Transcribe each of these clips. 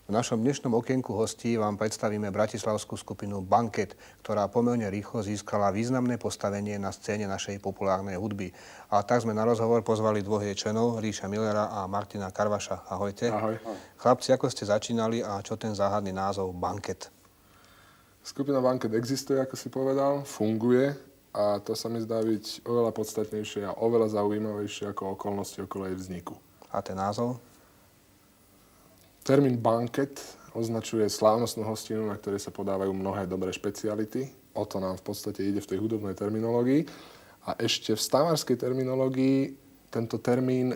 V našom dnešnom okienku hostí vám predstavíme bratislavskú skupinu Banket, ktorá pomerne rýchlo získala významné postavenie na scéne našej populárnej hudby. A tak sme na rozhovor pozvali dvoch jej členov, Ríša Millera a Martina Karvaša. Ahojte. Ahoj. Chlapci, ako ste začínali a čo ten záhadný názov Banket? Skupina Banket existuje, ako si povedal, funguje a to sa mi zdá byť oveľa podstatnejšie a oveľa zaujímavejšie ako okolnosti okolo jej vzniku. A ten názov? Termín banket označuje slávnostnú hostinu, na ktorej sa podávajú mnohé dobré špeciality. O to nám v podstate ide v tej hudobnej terminológii. A ešte v stavárskej terminológii tento termín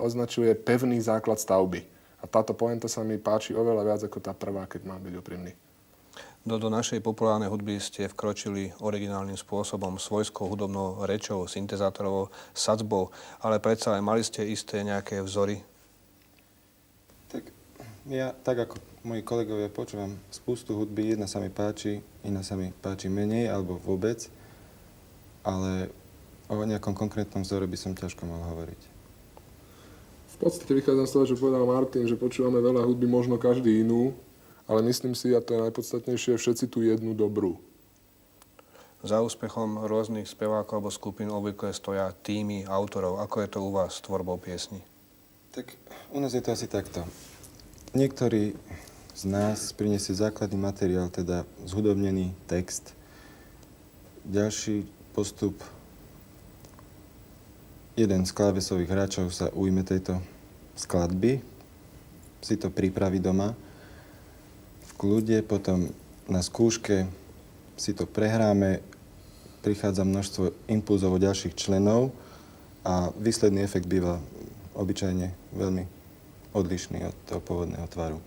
označuje pevný základ stavby. A táto pointa sa mi páči oveľa viac ako tá prvá, keď mám byť úprimný. Do našej populárnej hudby ste vkročili originálnym spôsobom, svojskou hudobnou rečou, syntezátorovou sadzbou, ale predsa aj mali ste isté nejaké vzory. Tak ja, tak ako moji kolegovia, počúvam spustu hudby, jedna sa mi páči, iná sa mi páči menej alebo vôbec, ale o nejakom konkrétnom vzore by som ťažko mal hovoriť. V podstate vychádzam z toho, čo povedal Martin, že počúvame veľa hudby, možno každý inú, ale myslím si, a to je najpodstatnejšie, všetci tú jednu dobrú. Za úspechom rôznych spevákov alebo skupín obvykle stoja týmy autorov. Ako je to u vás s tvorbou piesni? Tak u nás je to asi takto. Niektorí z nás prinesie základný materiál, teda zhudobnený text. Ďalší postup, jeden z klávesových hráčov sa ujme tejto skladby, si to pripraví doma, v kľude, potom na skúške si to prehráme, prichádza množstvo impulzov od ďalších členov a výsledný efekt býva obyčajne veľmi odlišný od toho pôvodného tvaru.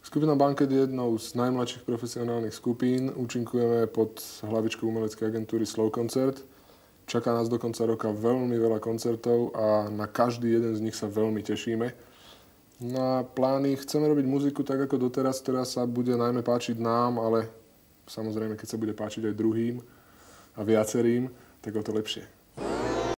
Skupina Banket je jednou z najmladších profesionálnych skupín. Účinkujeme pod hlavičkou umeleckej agentúry Slow Concert. Čaká nás do konca roka veľmi veľa koncertov a na každý jeden z nich sa veľmi tešíme. Na plány chceme robiť muziku tak ako doteraz, ktorá sa bude najmä páčiť nám, ale samozrejme, keď sa bude páčiť aj druhým a viacerým, tak o to lepšie.